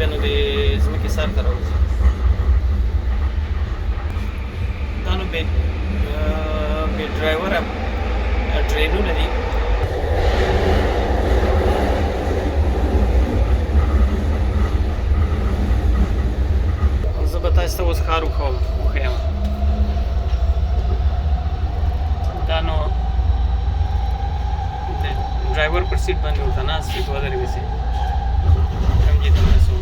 بیا نو د ځمکې سر ته راوځي. دا نو بې ډرایوره ټرینونه دي. زه به تاسو ته اوس ښار وښیم. دا نو د ډرایور پر سیټ باندې ورته ناست وي، دوه درې بسې کوم ځای ته ورسوم.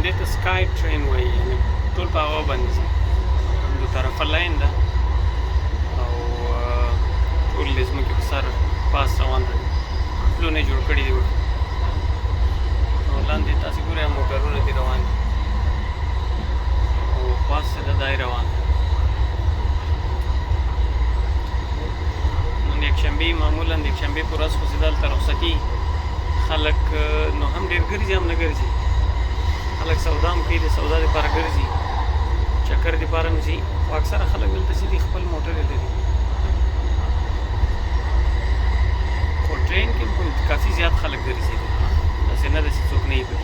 دې ته سکای ټرین وایي، یعنې ټول په هوا باندې ځي. دو طرفه لاین ده او ټول د ځمکې په سر پاس روان دي، پلونه یې جوړ کړي دي ورته. او لاندې تاسې ګورئ موټرونه دي روان دي او پاس چې ده دا یې روان دی. نن یکشنبې معمولا د یکشنبې په ورځ خو چې دلته رخصتي خلک نو هم ډېر ګرځي هم نه ګرځي. خلک سودا هم کوي، د سودا دپاره ګرځي، چکر دپاره هم ځي، خو اکثره خلک دلته چې دي خپل موټر یې لري. خو ټرین کې کافي زیات خلک ګرځي، داسې نه ده چې څوک نه وي پکې.